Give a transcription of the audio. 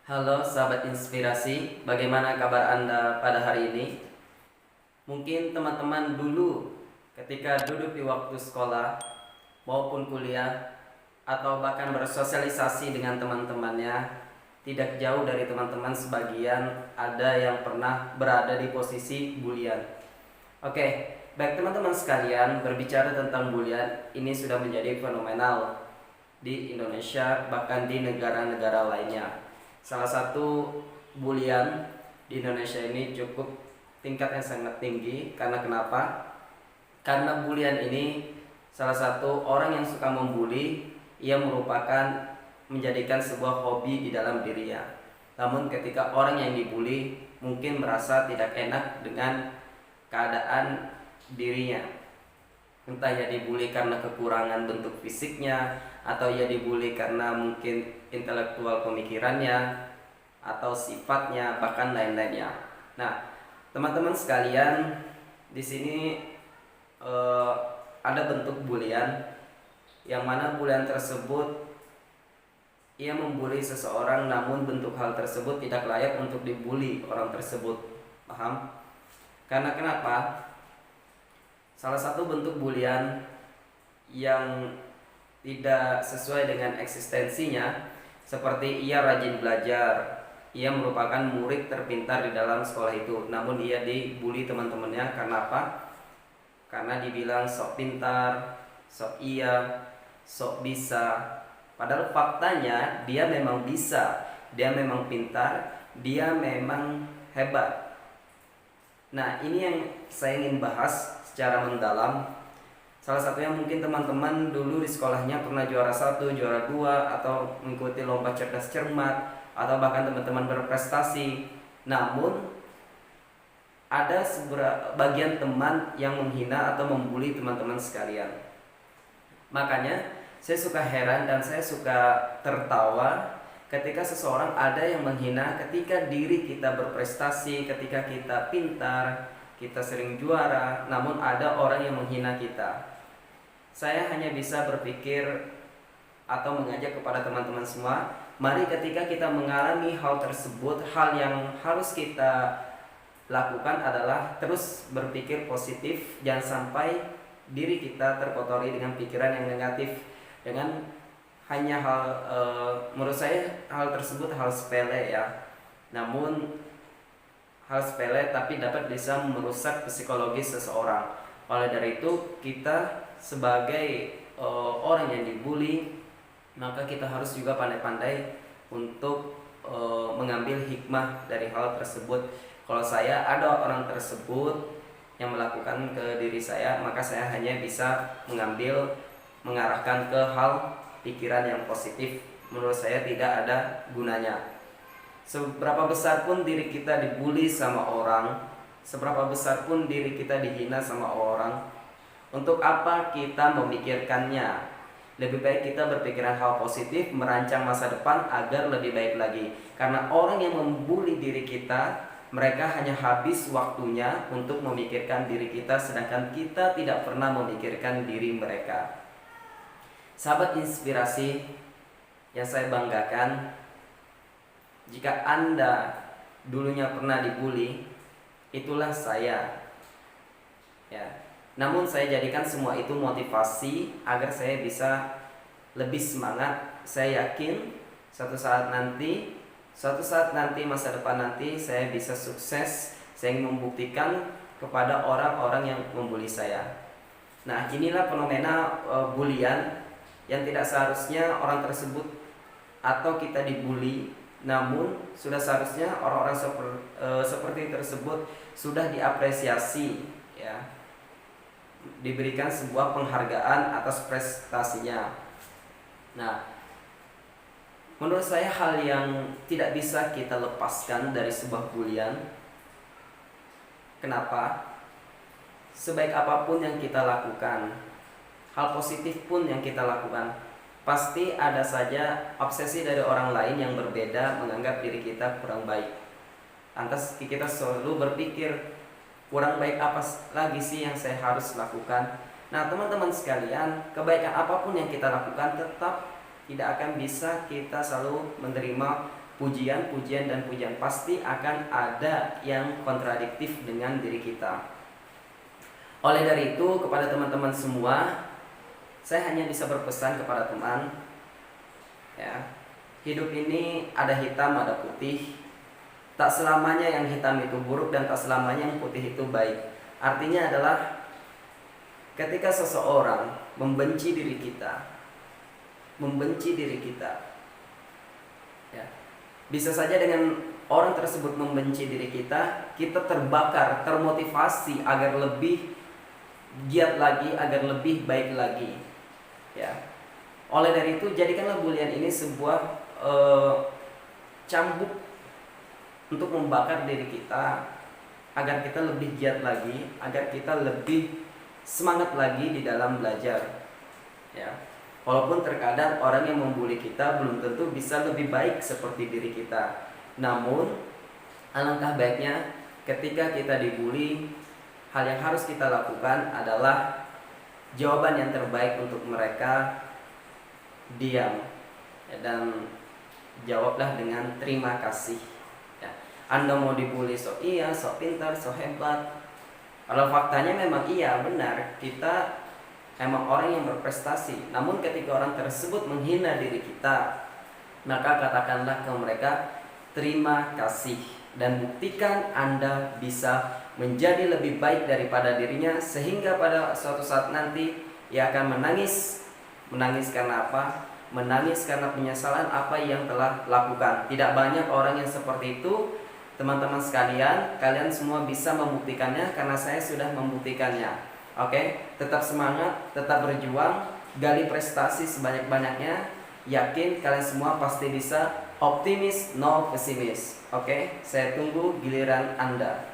Halo sahabat inspirasi, bagaimana kabar Anda pada hari ini? Mungkin teman-teman dulu ketika duduk di waktu sekolah maupun kuliah atau bahkan bersosialisasi dengan teman-temannya tidak jauh dari teman-teman sebagian ada yang pernah berada di posisi bulian. Oke, baik teman-teman sekalian, berbicara tentang bulian ini sudah menjadi fenomenal di Indonesia bahkan di negara-negara lainnya. Salah satu bulian di Indonesia ini cukup tingkatnya sangat tinggi karena kenapa? Karena bulian ini salah satu orang yang suka membuli, ia merupakan menjadikan sebuah hobi di dalam dirinya. Namun ketika orang yang dibuli mungkin merasa tidak enak dengan keadaan dirinya, entah ia dibully karena kekurangan bentuk fisiknya, atau ia dibully karena mungkin intelektual pemikirannya atau sifatnya, bahkan lain-lainnya. Nah, teman-teman sekalian, di sini eh, ada bentuk bulian yang mana bulian tersebut ia membuli seseorang, namun bentuk hal tersebut tidak layak untuk dibully orang tersebut. Paham? Karena kenapa? Salah satu bentuk bulian yang tidak sesuai dengan eksistensinya, seperti ia rajin belajar, ia merupakan murid terpintar di dalam sekolah itu, namun ia dibully teman-temannya karena apa? Karena dibilang sok pintar, sok iya, sok bisa. Padahal faktanya dia memang bisa, dia memang pintar, dia memang hebat. Nah, ini yang saya ingin bahas secara mendalam. Salah satunya mungkin teman-teman dulu di sekolahnya pernah juara 1, juara 2, atau mengikuti lomba cerdas cermat, atau bahkan teman-teman berprestasi. Namun ada bagian teman yang menghina atau membuli teman-teman sekalian. Makanya saya suka heran dan saya suka tertawa ketika seseorang ada yang menghina ketika diri kita berprestasi, ketika kita pintar, kita sering juara, namun ada orang yang menghina kita. Saya hanya bisa berpikir atau mengajak kepada teman-teman semua, mari ketika kita mengalami hal tersebut, hal yang harus kita lakukan adalah terus berpikir positif, jangan sampai diri kita terkotori dengan pikiran yang negatif, dengan hanya menurut saya hal tersebut hal sepele ya, namun hal sepele tapi dapat bisa merusak psikologis seseorang. Oleh dari itu, kita sebagai orang yang dibully, maka kita harus juga pandai-pandai untuk mengambil hikmah dari hal tersebut. Kalau saya ada orang tersebut yang melakukan ke diri saya, maka saya hanya bisa mengarahkan ke hal pikiran yang positif. Menurut saya tidak ada gunanya. Seberapa besar pun diri kita dibully sama orang, seberapa besar pun diri kita dihina sama orang, untuk apa kita memikirkannya? Lebih baik kita berpikiran hal positif, merancang masa depan agar lebih baik lagi. Karena orang yang membuli diri kita, mereka hanya habis waktunya untuk memikirkan diri kita, sedangkan kita tidak pernah memikirkan diri mereka. Sahabat inspirasi yang saya banggakan, jika Anda dulunya pernah dibully, itulah saya. Ya. Namun saya jadikan semua itu motivasi agar saya bisa lebih semangat. Saya yakin suatu saat nanti masa depan nanti saya bisa sukses. Saya ingin membuktikan kepada orang-orang yang membuli saya. Nah, inilah fenomena bulian yang tidak seharusnya orang tersebut atau kita dibully, namun sudah seharusnya orang-orang seperti tersebut sudah diapresiasi, ya, diberikan sebuah penghargaan atas prestasinya. Nah, menurut saya hal yang tidak bisa kita lepaskan dari sebuah bulian. Kenapa? Sebaik apapun yang kita lakukan, hal positif pun yang kita lakukan, pasti ada saja obsesi dari orang lain yang berbeda menganggap diri kita kurang baik. Lantas kita selalu berpikir, kurang baik apa lagi sih yang saya harus lakukan? Nah, teman-teman sekalian, kebaikan apapun yang kita lakukan tetap tidak akan bisa kita selalu menerima pujian, dan pujian. Pasti akan ada yang kontradiktif dengan diri kita. Oleh dari itu, kepada teman-teman semua, saya hanya bisa berpesan kepada teman, ya, hidup ini ada hitam, ada putih. Tak selamanya yang hitam itu buruk dan tak selamanya yang putih itu baik. Artinya adalah ketika seseorang membenci diri kita, ya, bisa saja dengan orang tersebut membenci diri kita, kita terbakar, termotivasi agar lebih giat lagi, agar lebih baik lagi, ya. Oleh dari itu, jadikanlah bulian ini sebuah cambuk untuk membakar diri kita agar kita lebih giat lagi, agar kita lebih semangat lagi di dalam belajar, ya. Walaupun terkadang orang yang membuli kita belum tentu bisa lebih baik seperti diri kita. Namun alangkah baiknya ketika kita dibuli, hal yang harus kita lakukan adalah jawaban yang terbaik untuk mereka, diam, ya, dan jawablah dengan terima kasih, ya. Anda mau dibully, so iya, so pintar, so hebat. Kalau faktanya memang iya, benar, kita emang orang yang berprestasi. Namun ketika orang tersebut menghina diri kita, maka katakanlah ke mereka terima kasih, dan buktikan Anda bisa menjadi lebih baik daripada dirinya, sehingga pada suatu saat nanti ia akan menangis. Menangis karena apa? Menangis karena penyesalan apa yang telah lakukan. Tidak banyak orang yang seperti itu, teman-teman sekalian. Kalian semua bisa membuktikannya karena saya sudah membuktikannya. Oke, tetap semangat, tetap berjuang, gali prestasi sebanyak-banyaknya. Yakin kalian semua pasti bisa. Optimis, no pesimis. Oke, saya tunggu giliran Anda.